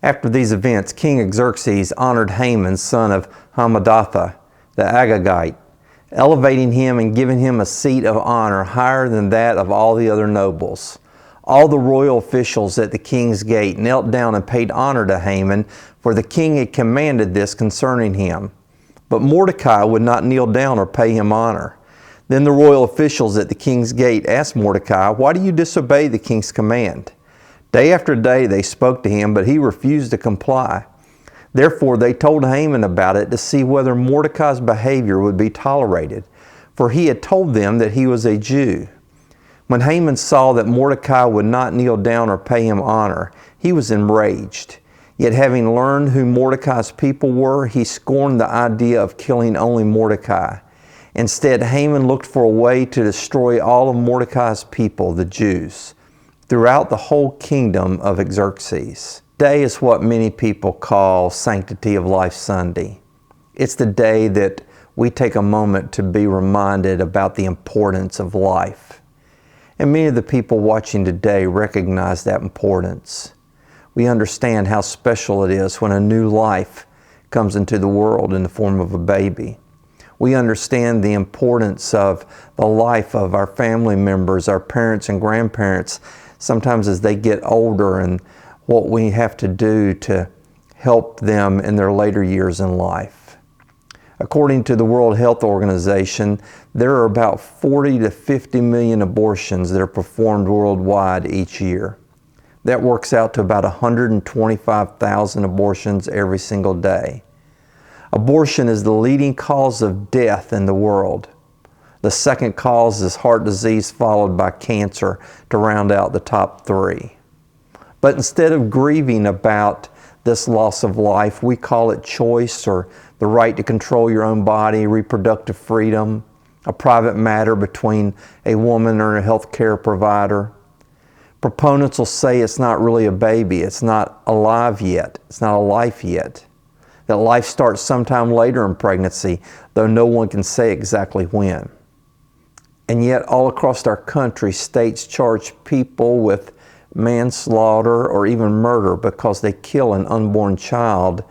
After these events, King Xerxes honored Haman, son of Hammedatha, the Agagite, elevating him and giving him a seat of honor higher than that of all the other nobles. All the royal officials at the king's gate knelt down and paid honor to Haman, for the king had commanded this concerning him. But Mordecai would not kneel down or pay him honor. Then the royal officials at the king's gate asked Mordecai, "Why do you disobey the king's command?" Day after day they spoke to him, but he refused to comply. Therefore they told Haman about it to see whether Mordecai's behavior would be tolerated, for he had told them that he was a Jew. When Haman saw that Mordecai would not kneel down or pay him honor, he was enraged. Yet having learned who Mordecai's people were, he scorned the idea of killing only Mordecai. Instead, Haman looked for a way to destroy all of Mordecai's people, the Jews, throughout the whole kingdom of Xerxes. Today is what many people call Sanctity of Life Sunday. It's the day that we take a moment to be reminded about the importance of life. And many of the people watching today recognize that importance. We understand how special it is when a new life comes into the world in the form of a baby. We understand the importance of the life of our family members, our parents and grandparents, sometimes as they get older, and what we have to do to help them in their later years in life. According to the World Health Organization, there are about 40 to 50 million abortions that are performed worldwide each year. That works out to about 125,000 abortions every single day. Abortion is the leading cause of death in the world. The second cause is heart disease, followed by cancer, to round out the top three. But instead of grieving about this loss of life, we call it choice, or the right to control your own body, reproductive freedom, a private matter between a woman or a health care provider. Proponents will say it's not really a baby, it's not alive yet, it's not a life yet. That life starts sometime later in pregnancy, though no one can say exactly when. And yet all across our country, states charge people with manslaughter or even murder because they kill an unborn child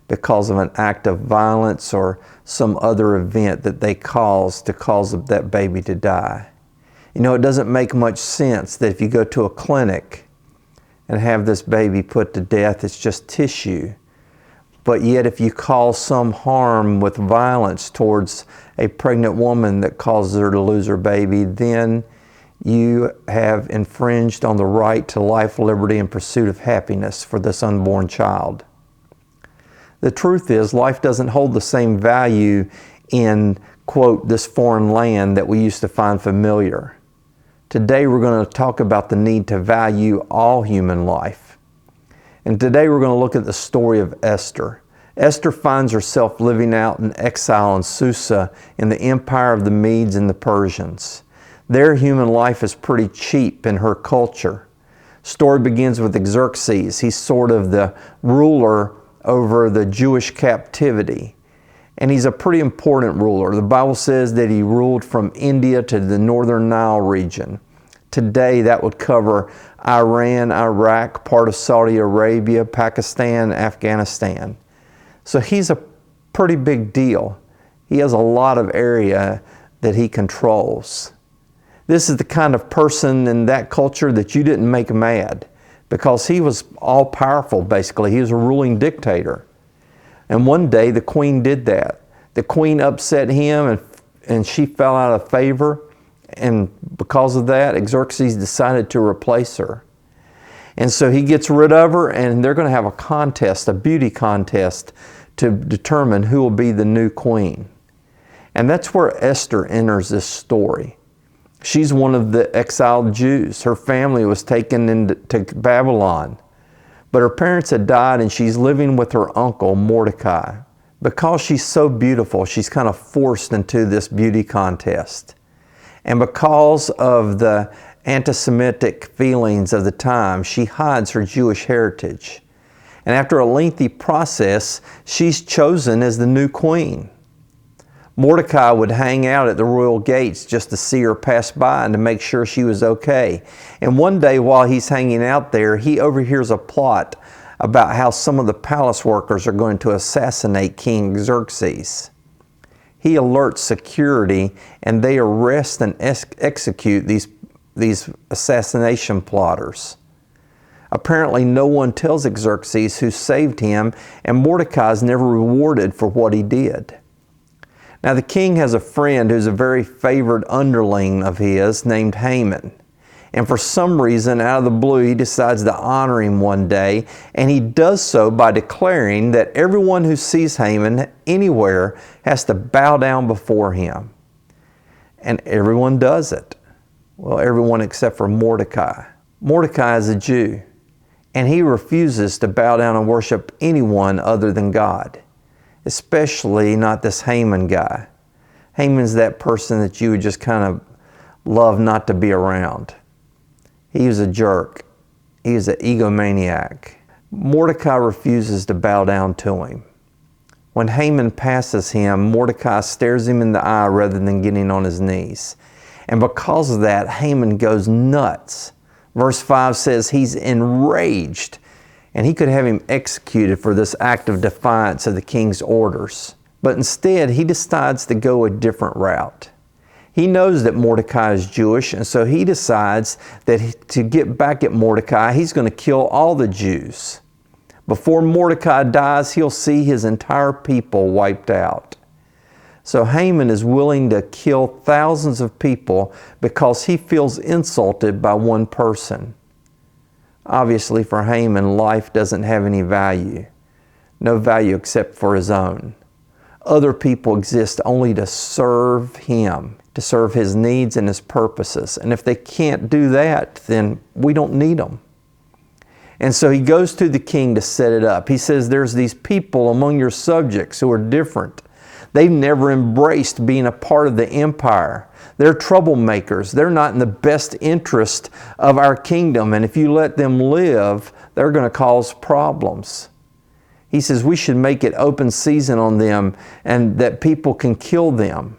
because of an act of violence or some other event that they cause to cause that baby to die. You know, it doesn't make much sense that if you go to a clinic and have this baby put to death, it's just tissue. But yet if you cause some harm with violence towards a pregnant woman that causes her to lose her baby, then you have infringed on the right to life, liberty, and pursuit of happiness for this unborn child. The truth is, life doesn't hold the same value in, quote, this foreign land that we used to find familiar. Today we're going to talk about the need to value all human life. And today we're going to look at the story of Esther. Esther finds herself living out in exile in Susa in the empire of the Medes and the Persians. Their human life is pretty cheap in her culture. Story begins with Xerxes. He's sort of the ruler over the Jewish captivity. And he's a pretty important ruler. The Bible says that he ruled from India to the northern Nile region. Today that would cover Iran, Iraq, part of Saudi Arabia, Pakistan, Afghanistan. So he's a pretty big deal. He has a lot of area that he controls. This is the kind of person in that culture that you didn't make mad, because he was all powerful basically. He was a ruling dictator. And one day the queen did that. The queen upset him and she fell out of favor. And because of that, Xerxes decided to replace her. And so he gets rid of her, and they're going to have a contest, a beauty contest, to determine who will be the new queen. And that's where Esther enters this story. She's one of the exiled Jews. Her family was taken into Babylon. But her parents had died, and she's living with her uncle, Mordecai. Because she's so beautiful, she's kind of forced into this beauty contest. And because of the anti-Semitic feelings of the time, she hides her Jewish heritage. And after a lengthy process, she's chosen as the new queen. Mordecai would hang out at the royal gates just to see her pass by and to make sure she was okay. And one day while he's hanging out there, he overhears a plot about how some of the palace workers are going to assassinate King Xerxes. He alerts security, and they arrest and execute these assassination plotters. Apparently, no one tells Xerxes who saved him, and Mordecai is never rewarded for what he did. Now, the king has a friend who's a very favored underling of his named Haman. And for some reason, out of the blue, he decides to honor him one day, and he does so by declaring that everyone who sees Haman anywhere has to bow down before him. And everyone does it. Well, everyone except for Mordecai. Mordecai is a Jew, and he refuses to bow down and worship anyone other than God, especially not this Haman guy. Haman's that person that you would just kind of love not to be around. He was a jerk. He was an egomaniac. Mordecai refuses to bow down to him. When Haman passes him, Mordecai stares him in the eye rather than getting on his knees. And because of that, Haman goes nuts. Verse 5 says he's enraged, and he could have him executed for this act of defiance of the king's orders. But instead, he decides to go a different route. He knows that Mordecai is Jewish, and so he decides that to get back at Mordecai, he's going to kill all the Jews. Before Mordecai dies, he'll see his entire people wiped out. So Haman is willing to kill thousands of people because he feels insulted by one person. Obviously, for Haman, life doesn't have any value. No value except for his own. Other people exist only to serve him, to serve his needs and his purposes. And if they can't do that, then we don't need them. And so he goes to the king to set it up. He says, there's these people among your subjects who are different. They've never embraced being a part of the empire. They're troublemakers. They're not in the best interest of our kingdom. And if you let them live, they're going to cause problems. He says we should make it open season on them and that people can kill them.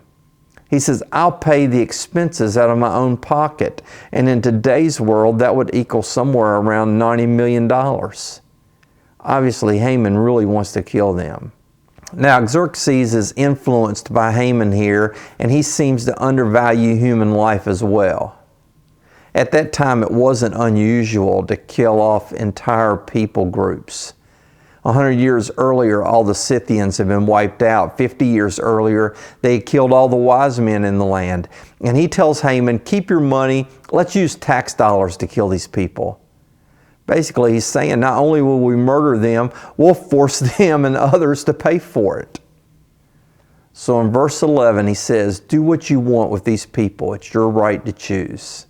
He says, I'll pay the expenses out of my own pocket. And in today's world, that would equal somewhere around $90 million. Obviously, Haman really wants to kill them. Now, Xerxes is influenced by Haman here, and he seems to undervalue human life as well. At that time, it wasn't unusual to kill off entire people groups. 100 years earlier, all the Scythians had been wiped out. 50 years earlier, they had killed all the wise men in the land. And he tells Haman, keep your money, let's use tax dollars to kill these people. Basically, he's saying not only will we murder them, we'll force them and others to pay for it. So in verse 11, he says, do what you want with these people. It's your right to choose.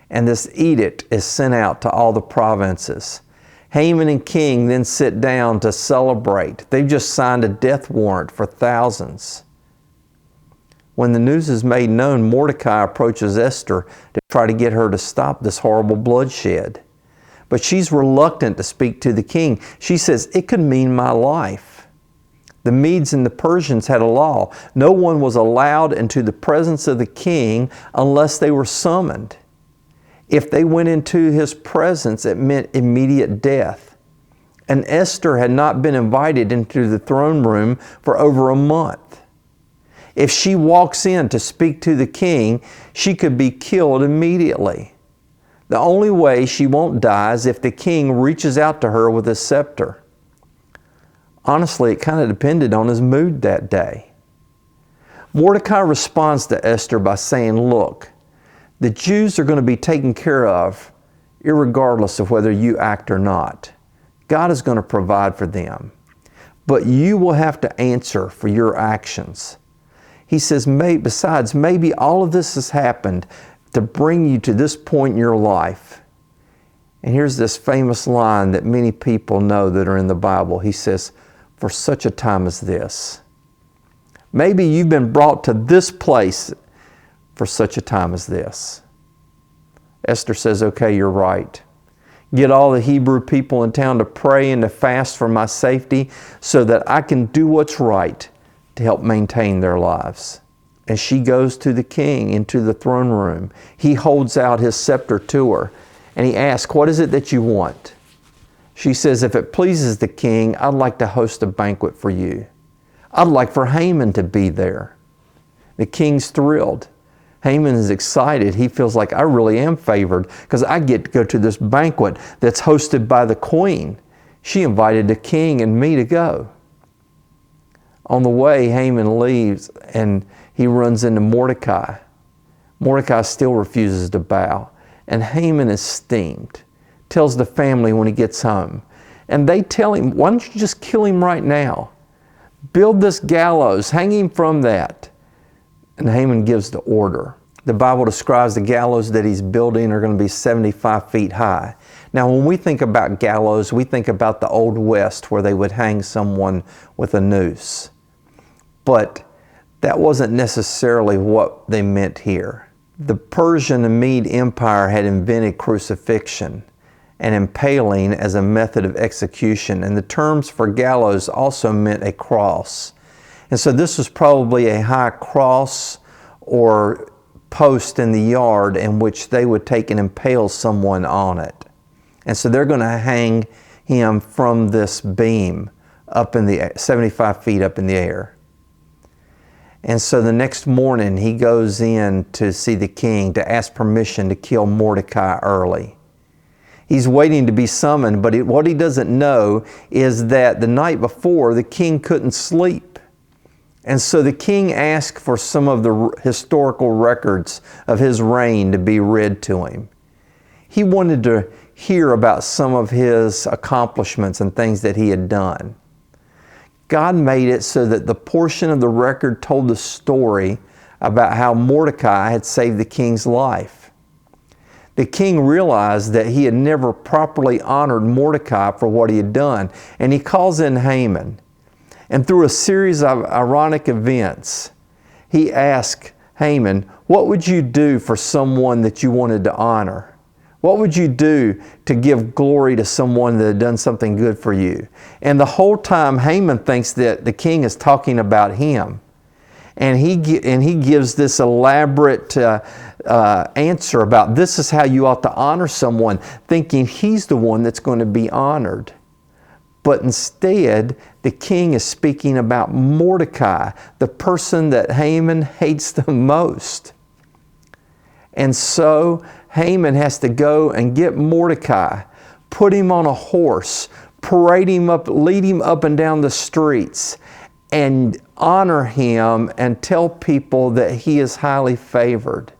And this edict is sent out to all the provinces. Haman and king then sit down to celebrate. They've just signed a death warrant for thousands. When the news is made known, Mordecai approaches Esther to try to get her to stop this horrible bloodshed. But she's reluctant to speak to the king. She says, it could mean my life. The Medes and the Persians had a law. No one was allowed into the presence of the king unless they were summoned. If they went into his presence, it meant immediate death. And Esther had not been invited into the throne room for over a month. If she walks in to speak to the king, she could be killed immediately. The only way she won't die is if the king reaches out to her with his scepter. Honestly, it kind of depended on his mood that day. Mordecai responds to Esther by saying, look, the Jews are going to be taken care of irregardless of whether you act or not. God is going to provide for them. But you will have to answer for your actions. He says, besides, maybe all of this has happened to bring you to this point in your life. And here's this famous line that many people know that are in the Bible. He says, for such a time as this. Maybe you've been brought to this place for such a time as this. Esther says, okay, you're right. Get all the Hebrew people in town to pray and to fast for my safety so that I can do what's right to help maintain their lives. As she goes to the king into the throne room, he holds out his scepter to her and he asks, what is it that you want? She says, if it pleases the king, I'd like to host a banquet for you. I'd like for Haman to be there. The king's thrilled. Haman is excited. He feels like, I really am favored because I get to go to this banquet that's hosted by the queen. She invited the king and me to go. On the way, Haman leaves and he runs into Mordecai. Mordecai still refuses to bow. And Haman is steamed. Tells the family when he gets home. And they tell him, why don't you just kill him right now? Build this gallows, hang him from that. And Haman gives the order. The Bible describes the gallows that he's building are going to be 75 feet high. Now, when we think about gallows, we think about the Old West where they would hang someone with a noose. But that wasn't necessarily what they meant here. The Persian and Mede Empire had invented crucifixion and impaling as a method of execution, and the terms for gallows also meant a cross. And so this was probably a high cross or post in the yard in which they would take and impale someone on it. And so they're going to hang him from this beam up in the 75 feet up in the air. And so the next morning he goes in to see the king to ask permission to kill Mordecai early. He's waiting to be summoned, but what he doesn't know is that the night before the king couldn't sleep. And so the king asked for some of the historical records of his reign to be read to him. He wanted to hear about some of his accomplishments and things that he had done. God made it so that the portion of the record told the story about how Mordecai had saved the king's life. The king realized that he had never properly honored Mordecai for what he had done, and he calls in Haman. And through a series of ironic events, he asked Haman, what would you do for someone that you wanted to honor? What would you do to give glory to someone that had done something good for you? And the whole time Haman thinks that the king is talking about him. And he gives this elaborate answer about this is how you ought to honor someone, thinking he's the one that's going to be honored. But instead, the king is speaking about Mordecai, the person that Haman hates the most. And so Haman has to go and get Mordecai, put him on a horse, parade him up, lead him up and down the streets, and honor him and tell people that he is highly favored.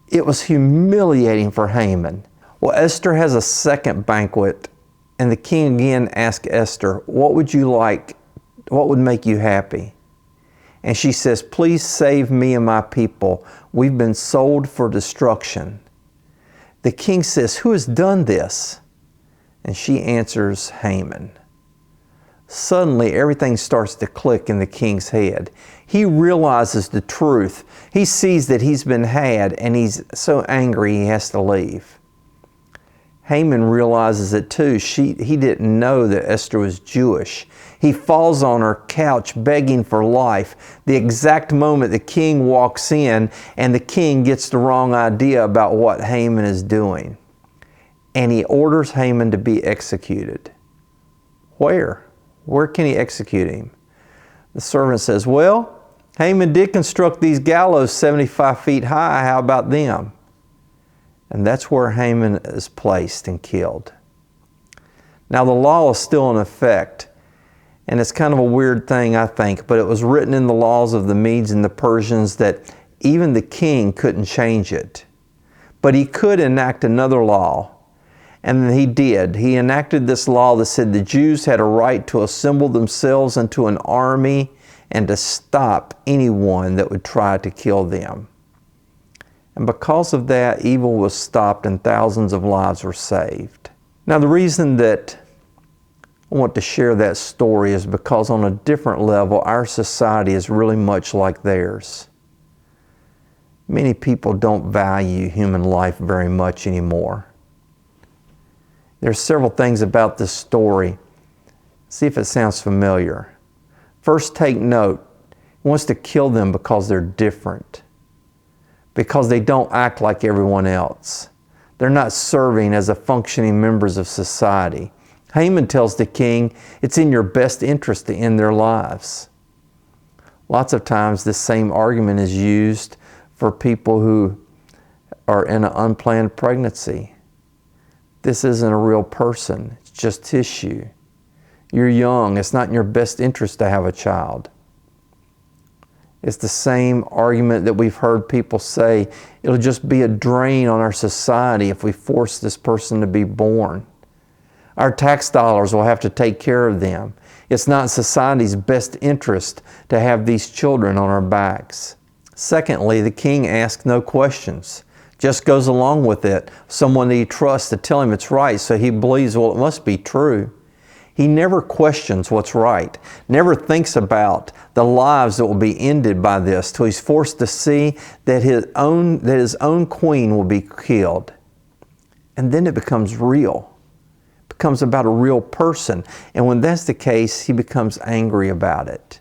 It was humiliating for Haman. Well, Esther has a second banquet. And the king again asked Esther, what would you like? What would make you happy? And she says, please save me and my people. We've been sold for destruction. The king says, who has done this? And she answers, Haman. Suddenly, everything starts to click in the king's head. He realizes the truth. He sees that he's been had, and he's so angry he has to leave. Haman realizes it too. He didn't know that Esther was Jewish. He falls on her couch begging for life the exact moment the king walks in, and the king gets the wrong idea about what Haman is doing. And he orders Haman to be executed. Where? Where can he execute him? The servant says, well, Haman did construct these gallows 75 feet high. How about them? And that's where Haman is placed and killed. Now the law is still in effect, and it's kind of a weird thing, I think, but it was written in the laws of the Medes and the Persians that even the king couldn't change it. But he could enact another law, and he did. He enacted this law that said the Jews had a right to assemble themselves into an army and to stop anyone that would try to kill them. And because of that, evil was stopped and thousands of lives were saved. Now, the reason that I want to share that story is because on a different level, our society is really much like theirs. Many people don't value human life very much anymore. There's several things about this story. See if it sounds familiar. First, take note. He wants to kill them because they're different, because they don't act like everyone else. They're not serving as a functioning members of society. Haman tells the king it's in your best interest to end their lives. Lots of times this same argument is used for people who are in an unplanned pregnancy. This isn't a real person, it's just tissue. You're young, it's not in your best interest to have a child. It's the same argument that we've heard people say, it'll just be a drain on our society if we force this person to be born. Our tax dollars will have to take care of them. It's not in society's best interest to have these children on our backs. Secondly, the king asks no questions, just goes along with it. Someone that he trusts to tell him it's right, so he believes, well, it must be true. He never questions what's right, never thinks about the lives that will be ended by this till he's forced to see that his own queen will be killed. And then it becomes real. It becomes about a real person. And when that's the case, he becomes angry about it.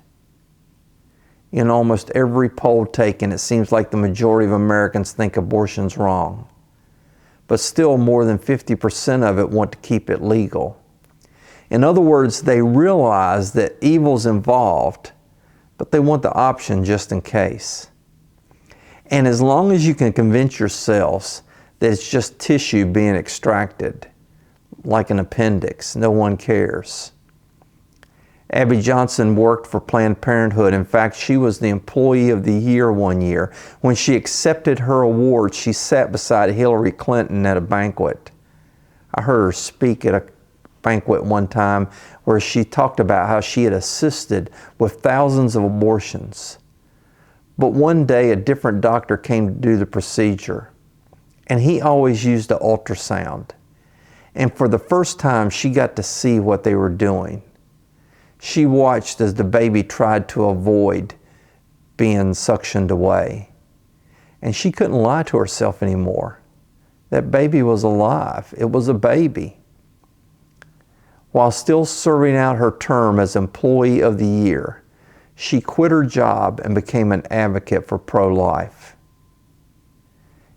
In almost every poll taken, it seems like the majority of Americans think abortion's wrong. But still more than 50% of it want to keep it legal. In other words, they realize that evil's involved, but they want the option just in case. And as long as you can convince yourselves that it's just tissue being extracted, like an appendix, no one cares. Abby Johnson worked for Planned Parenthood. In fact, she was the Employee of the Year one year. When she accepted her award, she sat beside Hillary Clinton at a banquet. I heard her speak at a banquet one time where she talked about how she had assisted with thousands of abortions. But one day a different doctor came to do the procedure, and he always used an ultrasound. And for the first time, she got to see what they were doing. She watched as the baby tried to avoid being suctioned away. And she couldn't lie to herself anymore. That baby was alive. It was a baby. While still serving out her term as Employee of the Year, she quit her job and became an advocate for pro-life.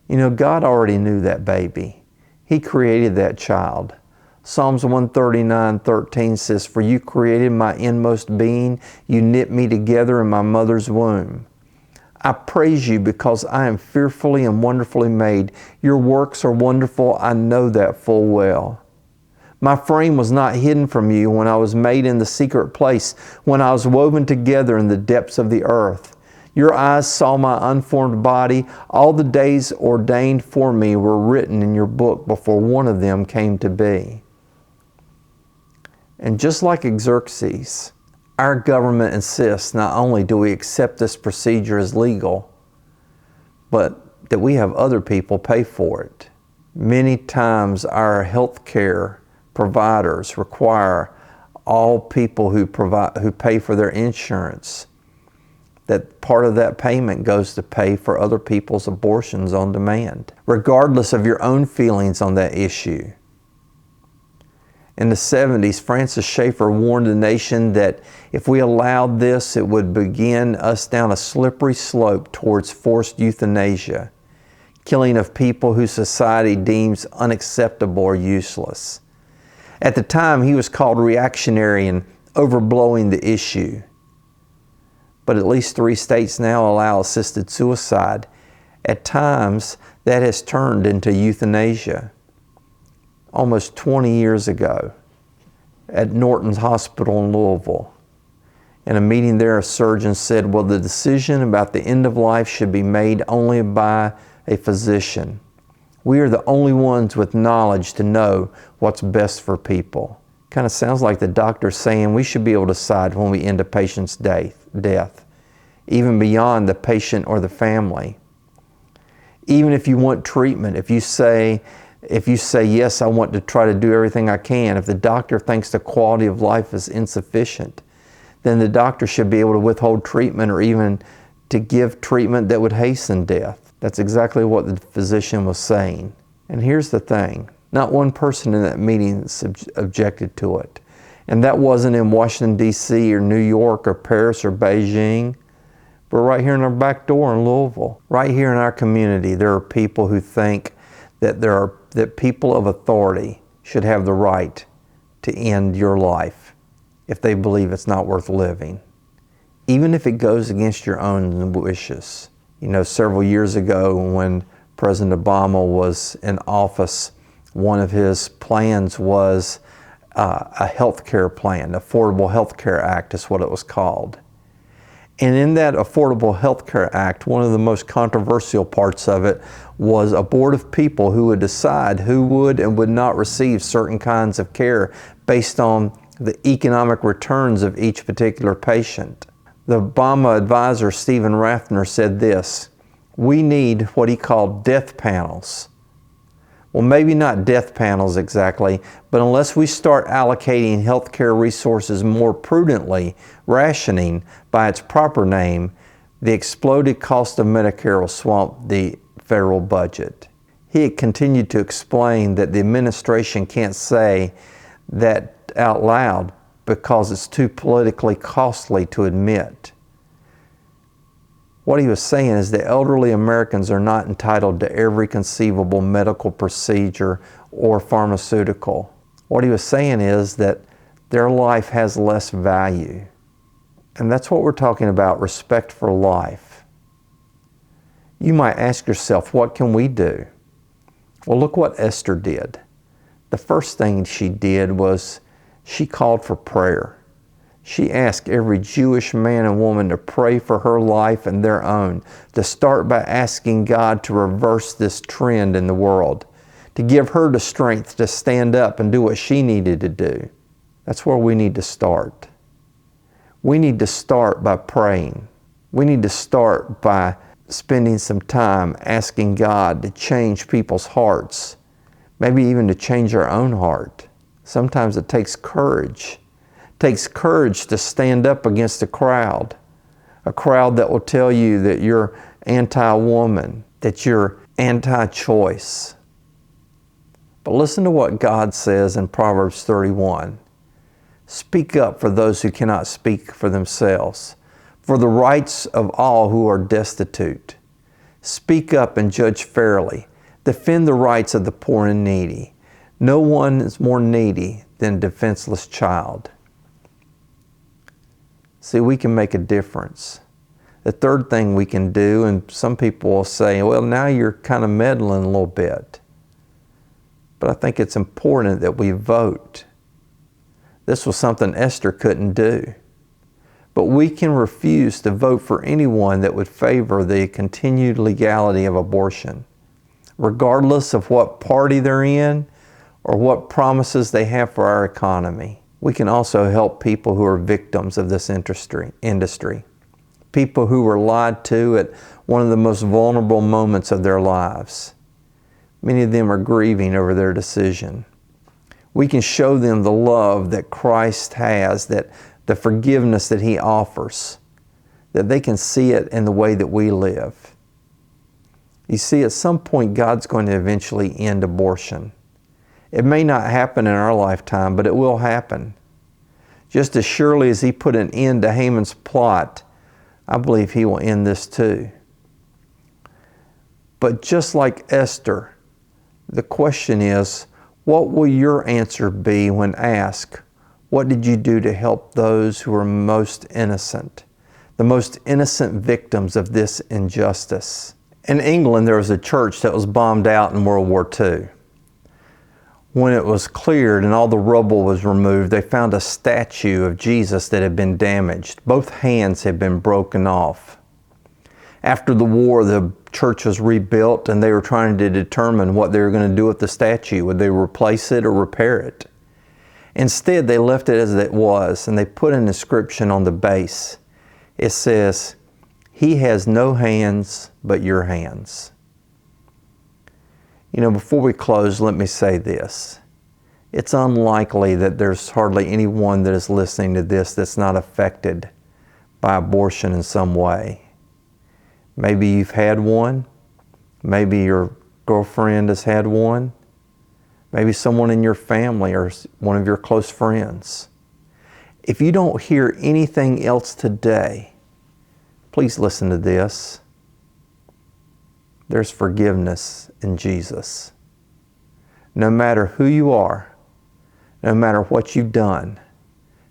You know, God already knew that baby. He created that child. Psalms 139:13 says, "For you created my inmost being, you knit me together in my mother's womb. I praise you because I am fearfully and wonderfully made. Your works are wonderful, I know that full well. My frame was not hidden from you when I was made in the secret place, when I was woven together in the depths of the earth. Your eyes saw my unformed body. All the days ordained for me were written in your book before one of them came to be." And just like Xerxes, our government insists not only do we accept this procedure as legal, but that we have other people pay for it. Many times our health care providers require all people who pay for their insurance that part of that payment goes to pay for other people's abortions on demand, regardless of your own feelings on that issue. In the 70s, Francis Schaeffer warned the nation that if we allowed this, it would begin us down a slippery slope towards forced euthanasia, killing of people whose society deems unacceptable or useless. At the time, he was called reactionary and overblowing the issue. But at least 3 states now allow assisted suicide. At times, that has turned into euthanasia. Almost 20 years ago, at Norton's Hospital in Louisville, in a meeting there, a surgeon said, well, the decision about the end of life should be made only by a physician. We are the only ones with knowledge to know what's best for people. Kind of sounds like the doctor saying we should be able to decide when we end a patient's death, even beyond the patient or the family. Even if you want treatment, if you say, yes, I want to try to do everything I can, if the doctor thinks the quality of life is insufficient, then the doctor should be able to withhold treatment or even to give treatment that would hasten death. That's exactly what the physician was saying. And here's the thing, not one person in that meeting objected to it. And that wasn't in Washington, D.C. or New York or Paris or Beijing, but right here in our back door in Louisville. Right here in our community, there are people who think that there are that people of authority should have the right to end your life if they believe it's not worth living, even if it goes against your own wishes. You know, several years ago when President Obama was in office, one of his plans was a health care plan. Affordable Health Care Act is what it was called. And in that Affordable Health Care Act, one of the most controversial parts of it was a board of people who would decide who would and would not receive certain kinds of care based on the economic returns of each particular patient. The Obama advisor, Stephen Raffner, said this: "We need what he called death panels." Well, maybe not death panels exactly, but unless we start allocating healthcare resources more prudently, rationing by its proper name, the exploded cost of Medicare will swamp the federal budget. He had continued to explain that the administration can't say that out loud because it's too politically costly to admit. What he was saying is that elderly Americans are not entitled to every conceivable medical procedure or pharmaceutical. What he was saying is that their life has less value. And that's what we're talking about, respect for life. You might ask yourself, what can we do? Well, look what Esther did. The first thing she did was she called for prayer. She asked every Jewish man and woman to pray for her life and their own, to start by asking God to reverse this trend in the world, to give her the strength to stand up and do what she needed to do. That's where we need to start. We need to start by praying. We need to start by spending some time asking God to change people's hearts, maybe even to change our own heart. Sometimes it takes courage. It takes courage to stand up against a crowd that will tell you that you're anti-woman, that you're anti-choice. But listen to what God says in Proverbs 31. Speak up for those who cannot speak for themselves, for the rights of all who are destitute. Speak up and judge fairly. Defend the rights of the poor and needy. No one is more needy than a defenseless child. See, we can make a difference. The third thing we can do, and some people will say, well, now you're kind of meddling a little bit. But I think it's important that we vote. This was something Esther couldn't do. But we can refuse to vote for anyone that would favor the continued legality of abortion, regardless of what party they're in or what promises they have for our economy. We can also help people who are victims of this industry, people who were lied to at one of the most vulnerable moments of their lives. Many of them are grieving over their decision. We can show them the love that Christ has, that the forgiveness that He offers, that they can see it in the way that we live. You see, at some point, God's going to eventually end abortion. It may not happen in our lifetime, but it will happen. Just as surely as He put an end to Haman's plot, I believe He will end this too. But just like Esther, the question is, what will your answer be when asked, what did you do to help those who are most innocent, the most innocent victims of this injustice? In England, there was a church that was bombed out in World War II. When it was cleared and all the rubble was removed, they found a statue of Jesus that had been damaged. Both hands had been broken off. After the war, the church was rebuilt and they were trying to determine what they were going to do with the statue. Would they replace it or repair it? Instead, they left it as it was and they put an inscription on the base. It says, "He has no hands but your hands." You know, before we close, let me say this. It's unlikely that there's hardly anyone that is listening to this that's not affected by abortion in some way. Maybe you've had one. Maybe your girlfriend has had one. Maybe someone in your family or one of your close friends. If you don't hear anything else today, please listen to this. There's forgiveness in Jesus. No matter who you are, no matter what you've done,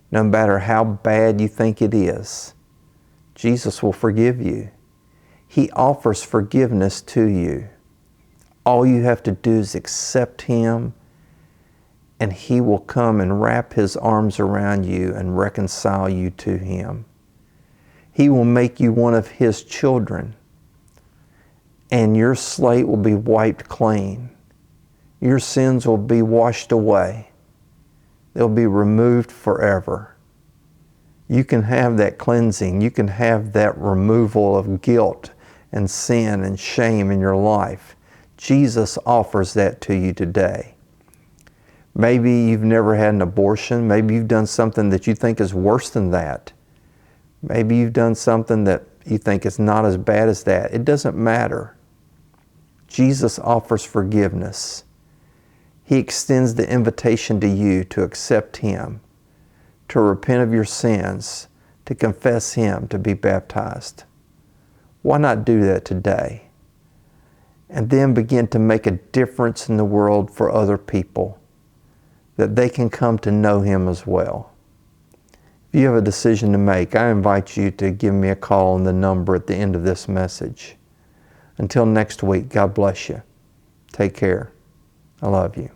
no matter how bad you think it is, Jesus will forgive you. He offers forgiveness to you. All you have to do is accept Him, and He will come and wrap His arms around you and reconcile you to Him. He will make you one of His children, and your slate will be wiped clean. Your sins will be washed away. They'll be removed forever. You can have that cleansing. You can have that removal of guilt and sin and shame in your life. Jesus offers that to you today. Maybe you've never had an abortion. Maybe you've done something that you think is worse than that. Maybe you've done something that you think is not as bad as that. It doesn't matter. Jesus offers forgiveness. He extends the invitation to you to accept Him, to repent of your sins, to confess Him, to be baptized. Why not do that today? And then begin to make a difference in the world for other people, that they can come to know Him as well. If you have a decision to make, I invite you to give me a call on the number at the end of this message. Until next week, God bless you. Take care. I love you.